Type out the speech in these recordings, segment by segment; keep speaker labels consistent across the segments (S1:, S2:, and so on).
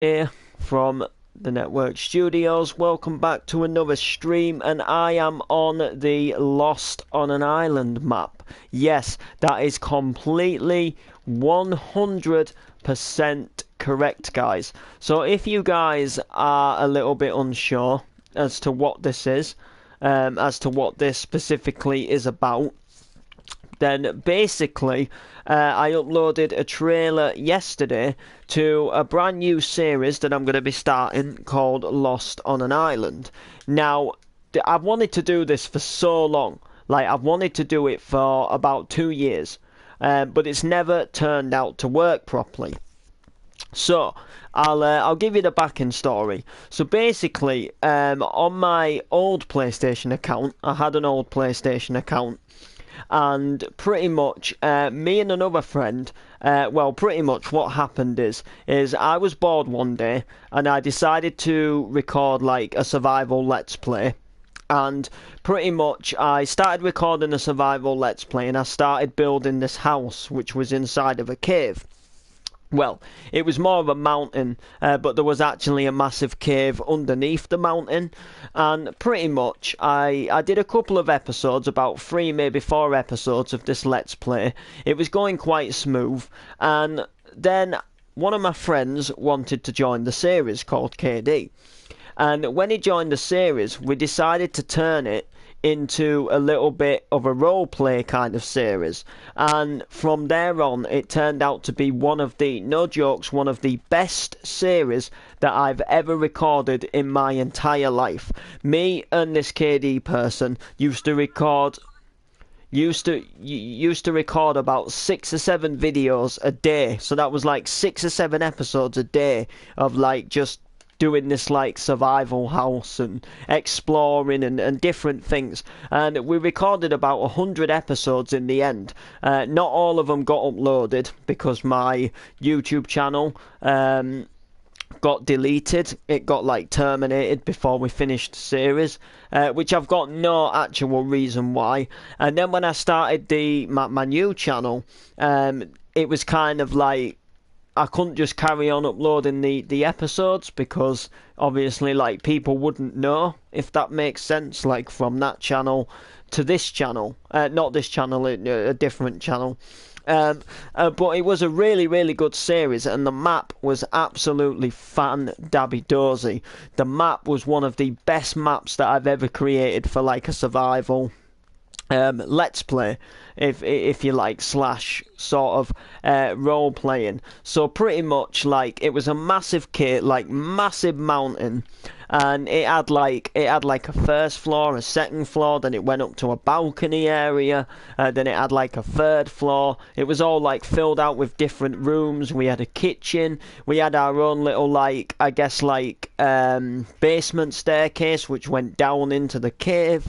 S1: Here from the Network Studios. Welcome back to another stream, and I am on the Lost on an Island map. Yes, that is completely 100% correct, guys. So if you guys are a little bit unsure as to what this is, as to what this specifically is about, then basically I uploaded a trailer yesterday to a brand new series that I'm going to be starting called Lost on an Island. Now, I've wanted to do this for so long. Like, I've wanted to do it for about 2 years, but it's never turned out to work properly. So, I'll give you the backing story. So basically, on my old PlayStation account, I had an old PlayStation account, and pretty much me and another friend, well, pretty much what happened is I was bored one day and I decided to record like a survival let's play. And pretty much I started recording a survival let's play, and I started building this house which was inside of a cave. Well, it was more of a mountain, but there was actually a massive cave underneath the mountain. And pretty much, I did a couple of episodes, about 3, maybe 4 episodes of this Let's Play. It was going quite smooth, and then one of my friends wanted to join the series called KD. And when he joined the series, we decided to turn it into a little bit of a role play kind of series, and from there on it turned out to be one of the, no jokes, one of the best series that I've ever recorded in my entire life. Me and this KD person used to record about 6 or 7 videos a day, so that was like 6 or 7 episodes a day of like just doing this like survival house and exploring and different things. And we recorded about 100 episodes in the end. Not all of them got uploaded because my YouTube channel got deleted. It got like terminated before we finished the series, which I've got no actual reason why. And then when I started my new channel, it was kind of like I couldn't just carry on uploading the episodes, because obviously like people wouldn't know, if that makes sense, like from that channel to this channel, not this channel, a different channel. But it was a really, really good series, and the map was absolutely fan-dabby-dozy. The map was one of the best maps that I've ever created for like a survival let's play, if you like, slash sort of role playing. So pretty much like it was a massive kit, like massive mountain, and it had like a first floor, a second floor, then it went up to a balcony area, then it had like a third floor. It was all like filled out with different rooms. We had a kitchen, we had our own little like, I guess like basement staircase which went down into the cave.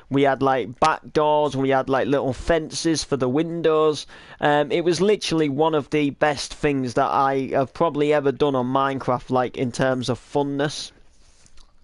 S1: We had like back doors, we had like little fences for the windows. It was literally one of the best things that I have probably ever done on Minecraft, like in terms of funness.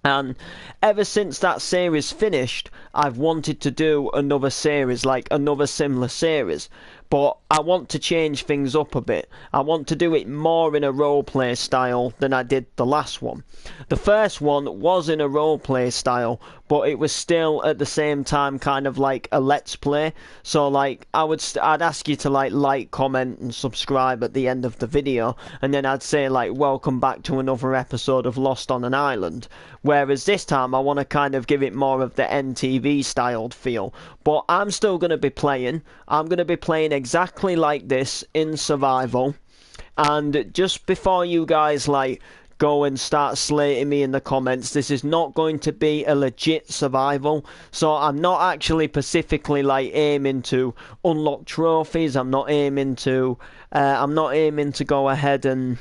S1: And ever since that series finished, I've wanted to do another series, like another similar series. But I want to change things up a bit. I want to do it more in a roleplay style than I did the last one. The first one was in a roleplay style, but it was still at the same time kind of like a let's play. So like I'd ask you to like, comment and subscribe at the end of the video, and then I'd say like welcome back to another episode of Lost on an Island. Whereas this time I want to kind of give it more of the NTV styled feel. But I'm still going to be playing. I'm going to be playing exactly like this in survival. And just before you guys like go and start slating me in the comments, this is not going to be a legit survival. So I'm not actually specifically like aiming to unlock trophies. I'm not aiming to go ahead and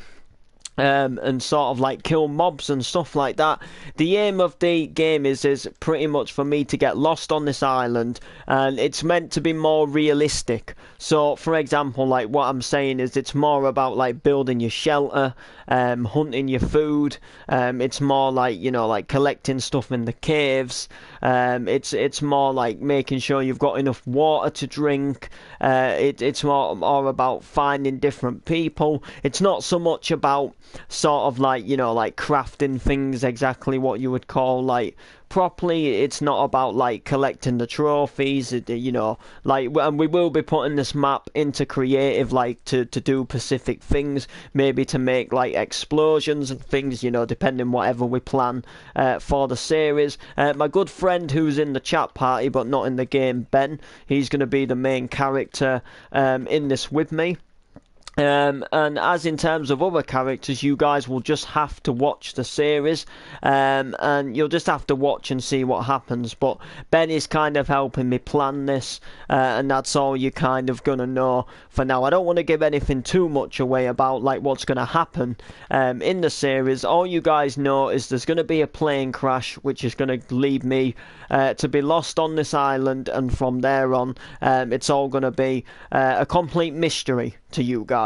S1: sort of like kill mobs and stuff like that. The aim of the game is pretty much for me to get lost on this island, and it's meant to be more realistic. So for example, like what I'm saying is it's more about like building your shelter, hunting your food. It's more like, you know, like collecting stuff in the caves. It's more like making sure you've got enough water to drink. It's more about finding different people. It's not so much about sort of like, you know, like crafting things exactly what you would call like properly. It's not about like collecting the trophies, you know, like, and we will be putting this map into creative, like to do specific things, maybe to make like explosions and things, you know, depending whatever we plan for the series. My good friend who's in the chat party but not in the game, Ben, he's going to be the main character in this with me. And as in terms of other characters, you guys will just have to watch the series, and you'll just have to watch and see what happens. But Ben is kind of helping me plan this, and that's all you're kind of gonna know for now. I don't want to give anything too much away about like what's gonna happen in the series. All you guys know is there's gonna be a plane crash, which is gonna lead me to be lost on this island, and from there on, it's all gonna be a complete mystery to you guys.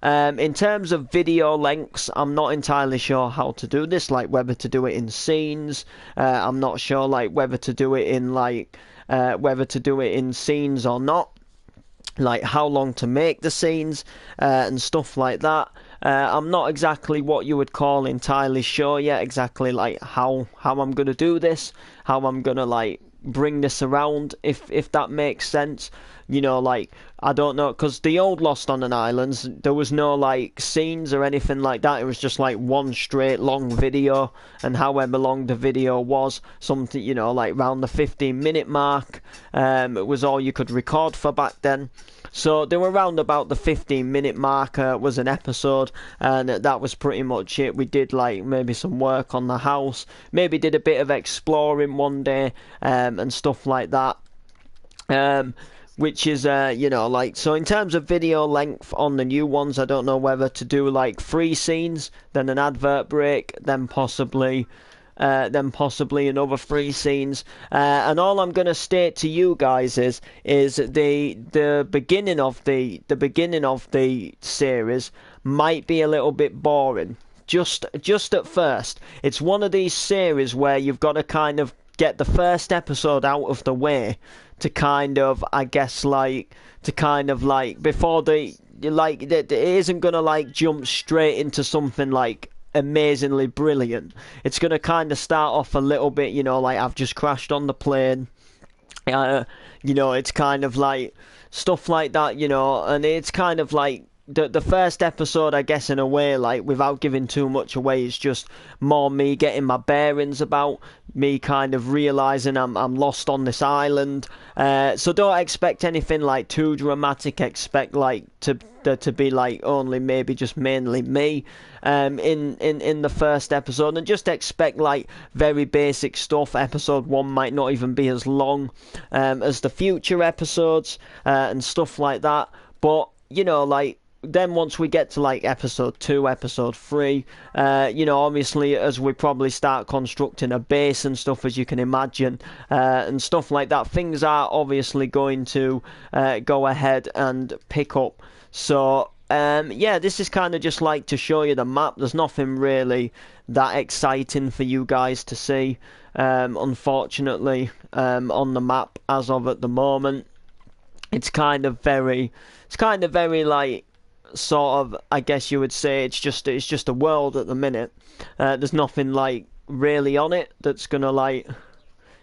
S1: In terms of video lengths, I'm not entirely sure how to do this, like whether to do it in scenes. I'm not sure like whether to do it in like scenes or not, like how long to make the scenes and stuff like that. I'm not exactly what you would call entirely sure yet, exactly like how I'm gonna do this, how I'm gonna like bring this around, if that makes sense. You know, like, I don't know, because the old Lost on an Island, there was no like scenes or anything like that. It was just like one straight long video, and however long the video was, something, you know, like around the 15-minute mark, it was all you could record for back then. So they were around about the 15-minute mark was an episode, and that was pretty much it. We did like maybe some work on the house, maybe did a bit of exploring one day, and stuff like that. Which is, you know, like, so in terms of video length on the new ones, I don't know whether to do like 3 scenes, then an advert break, then possibly another 3 scenes. And all I'm gonna state to you guys is the beginning of the series might be a little bit boring. Just at first. It's one of these series where you've got to kind of get the first episode out of the way to kind of, I guess, like, before it isn't gonna like jump straight into something like amazingly brilliant. It's gonna kind of start off a little bit, you know, like I've just crashed on the plane. You know, it's kind of like stuff like that, you know, and it's kind of like the first episode, I guess, in a way, like, without giving too much away, is just more me getting my bearings about, me kind of realising I'm lost on this island. So don't expect anything like too dramatic. Expect like to be like only maybe just mainly me in the first episode, and just expect like very basic stuff. Episode 1 might not even be as long as the future episodes and stuff like that, but you know, like, then once we get to like episode 2, episode 3, you know, obviously as we probably start constructing a base and stuff, as you can imagine, and stuff like that, things are obviously going to go ahead and pick up. So yeah, this is kind of just like to show you the map. There's nothing really that exciting for you guys to see, unfortunately, on the map as of at the moment. It's kind of very like, sort of, I guess you would say, it's just a world at the minute. There's nothing like really on it that's gonna like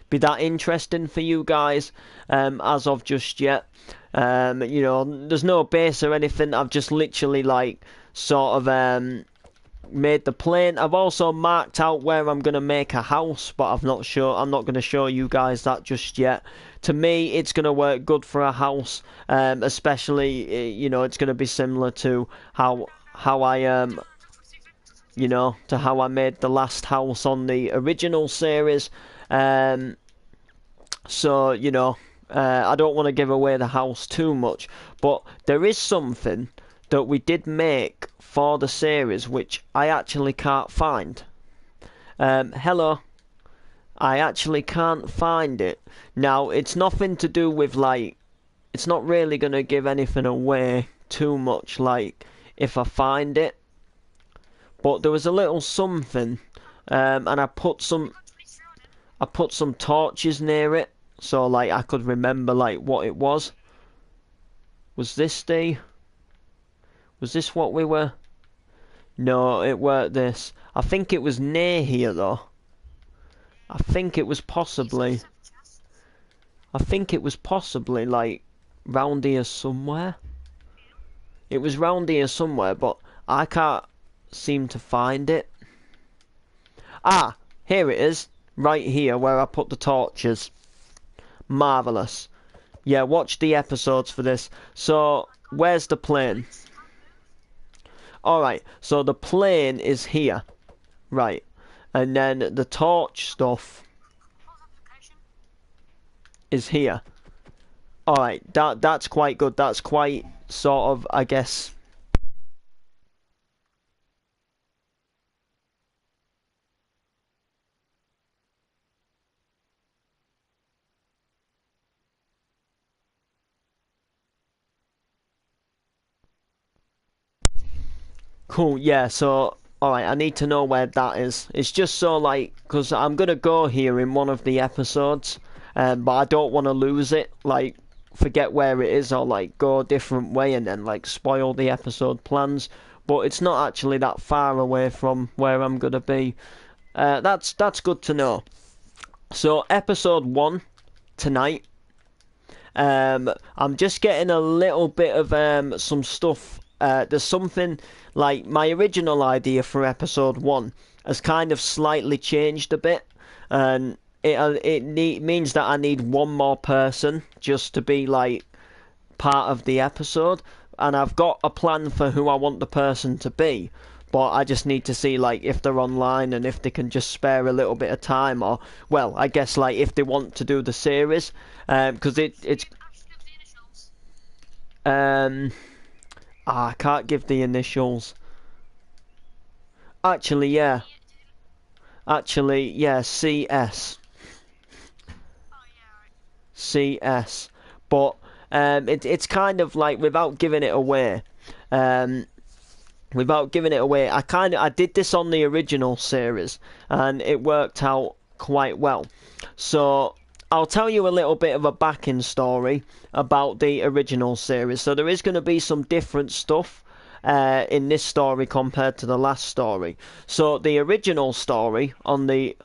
S1: be that interesting for you guys as of just yet. You know, there's no base or anything. I've just literally like sort of made the plane. I've also marked out where I'm gonna make a house, but I'm not gonna show you guys that just yet. To me, it's gonna work good for a house, especially, you know, it's gonna be similar to how I you know, to how I made the last house on the original series. So, you know, I don't want to give away the house too much, but there is something that we did make for the series which I actually can't find. Hello. I actually can't find it. Now, it's nothing to do with, like, it's not really going to give anything away too much, like, if I find it. But there was a little something, and I put some torches near it, so, like, I could remember, like, what it was. Was this what we were? No, it weren't this. I think it was near here though. I think it was possibly. I think it was possibly like round here somewhere. It was round here somewhere, but I can't seem to find it. Ah, here it is. Right here where I put the torches. Marvellous. Yeah, watch the episodes for this. So, where's the plane? Alright, so the plane is here. Right. And then the torch stuff is here. Alright, that's quite good. That's quite sort of, I guess... Cool, yeah, so... Alright, I need to know where that is. It's just so, like... Because I'm going to go here in one of the episodes. But I don't want to lose it. Like, forget where it is or, like, go a different way and then, like, spoil the episode plans. But it's not actually that far away from where I'm going to be. That's good to know. So, episode 1 tonight. I'm just getting a little bit of some stuff. There's something like my original idea for episode 1 has kind of slightly changed a bit, and it means that I need one more person just to be like part of the episode, and I've got a plan for who I want the person to be. But I just need to see like if they're online and if they can just spare a little bit of time, or well, I guess like if they want to do the series, because it's I can't give the initials. Actually, yeah. Actually, yeah. CS. CS. But it's kind of like without giving it away. Without giving it away, I did this on the original series, and it worked out quite well. So I'll tell you a little bit of a backing story about the original series. So there is going to be some different stuff in this story compared to the last story. So the original story on the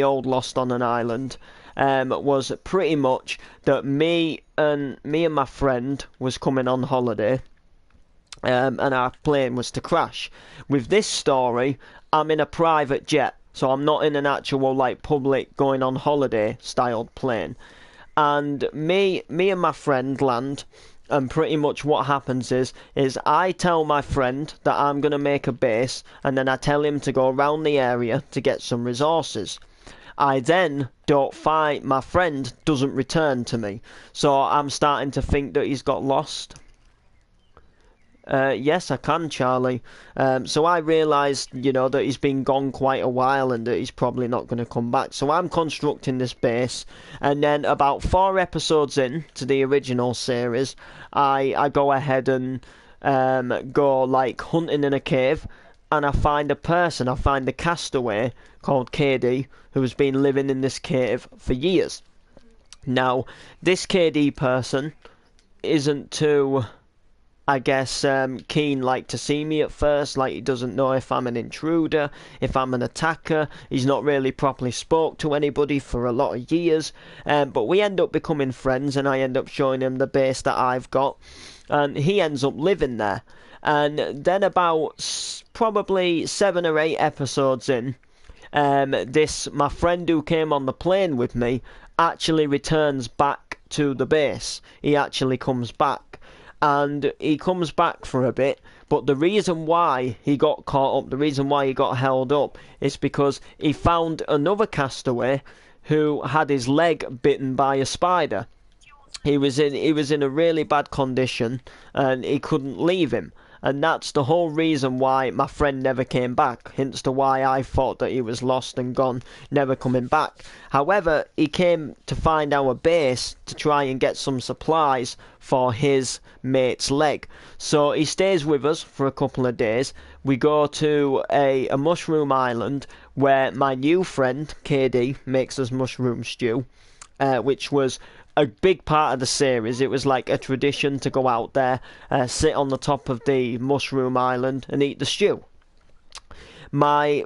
S1: old Lost on an Island was pretty much that me and my friend was coming on holiday. And our plane was to crash. With this story, I'm in a private jet, so I'm not in an actual like public going on holiday styled plane. And me and my friend land, and pretty much what happens is I tell my friend that I'm gonna make a base, and then I tell him to go around the area to get some resources. I then don't find my friend doesn't return to me, so I'm starting to think that he's got lost. Yes, I can, Charlie. So I realised, that he's been gone quite a while and that he's probably not going to come back. So I'm constructing this base, and then about 4 episodes in to the original series, I go ahead and go like hunting in a cave, and I find a person. I find a castaway called KD who has been living in this cave for years. Now, this KD person isn't too, I guess, keen like to see me at first. Like, he doesn't know if I'm an intruder, if I'm an attacker. He's not really properly spoke to anybody for a lot of years, but we end up becoming friends, and I end up showing him the base that I've got, and he ends up living there. And then about probably 7 or 8 episodes in, this my friend who came on the plane with me actually returns back to the base. He actually comes back, and he comes back for a bit, but the reason why he got caught up, the reason why he got held up, is because he found another castaway who had his leg bitten by a spider. He was in a really bad condition, and he couldn't leave him. And that's the whole reason why my friend never came back, hence to why I thought that he was lost and gone, never coming back. However, he came to find our base to try and get some supplies for his mate's leg. So he stays with us for a couple of days. We go to a mushroom island where my new friend, KD, makes us mushroom stew, which was a big part of the series. It was like a tradition to go out there, sit on the top of the mushroom island and eat the stew. My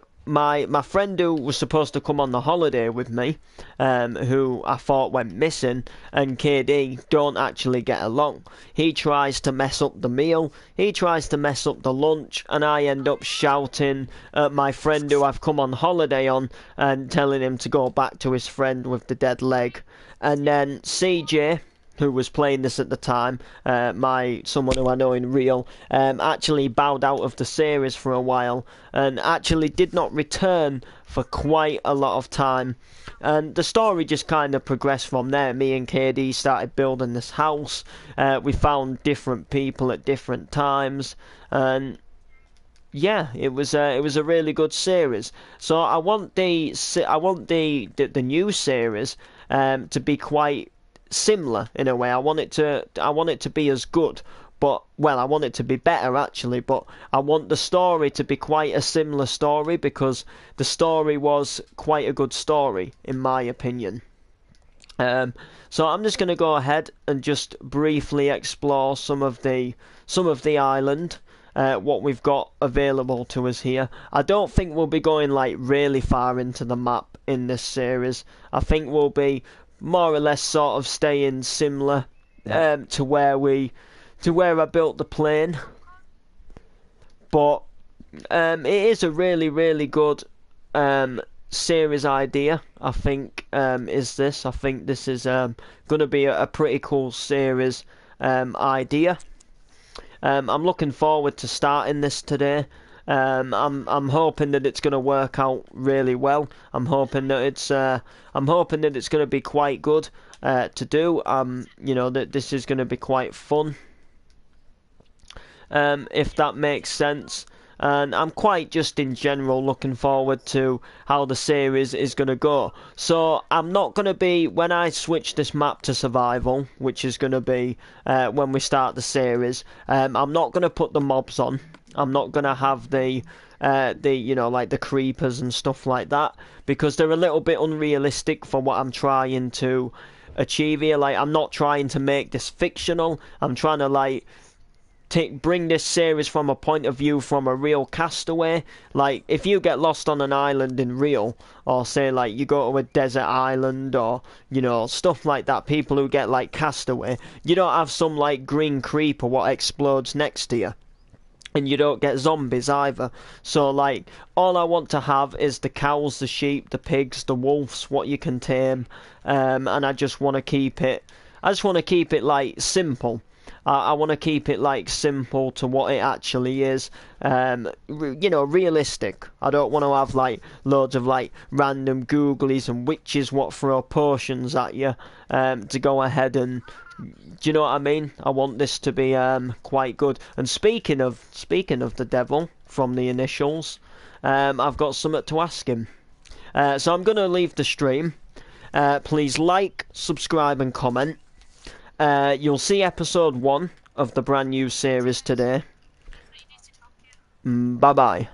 S1: friend who was supposed to come on the holiday with me, who I thought went missing, and KD don't actually get along. He tries to mess up the meal, he tries to mess up the lunch, and I end up shouting at my friend who I've come on holiday on and telling him to go back to his friend with the dead leg. And then CJ, who was playing this at the time, someone who I know in real, actually bowed out of the series for a while and actually did not return for quite a lot of time. And the story just kind of progressed from there. Me and KD started building this house. We found different people at different times, and yeah, it was a really good series. So I want the new series to be quite similar in a way. I want it to be as good, but well, I want it to be better actually, but I want the story to be quite a similar story because the story was quite a good story in my opinion. So I'm just going to go ahead and just briefly explore some of the island, what we've got available to us here. I don't think we'll be going like really far into the map in this series. I think we'll be more or less sort of staying similar to where I built the plane. But it is a really good series idea. I think is this. I think this is going to be a pretty cool series idea. I'm looking forward to starting this today. I'm hoping that it's going to work out really well. I'm hoping that it's going to be quite good to do. You know, that this is going to be quite fun. If that makes sense. And I'm quite just in general looking forward to how the series is going to go. So I'm not going to be, when I switch this map to survival, which is going to be when we start the series, I'm not going to put the mobs on. I'm not going to have the you know, like the creepers and stuff like that, because they're a little bit unrealistic for what I'm trying to achieve here. Like, I'm not trying to make this fictional. I'm trying to like bring this series from a point of view from a real castaway. Like, if you get lost on an island in real, or say like you go to a desert island, or you know, stuff like that, people who get like castaway, you don't have some like green creeper what explodes next to you. And you don't get zombies either. So like, all I want to have is the cows, the sheep, the pigs, the wolves, what you can tame, and I just want to keep it like simple. I want to keep it like simple to what it actually is, you know, realistic. I don't want to have like loads of like random googlies and witches what throw potions at you to go ahead and, do you know what I mean? I want this to be quite good. And speaking of the devil from the initials, I've got something to ask him. So I'm going to leave the stream. Please like, subscribe and comment. You'll see episode 1 of the brand new series today. Bye bye.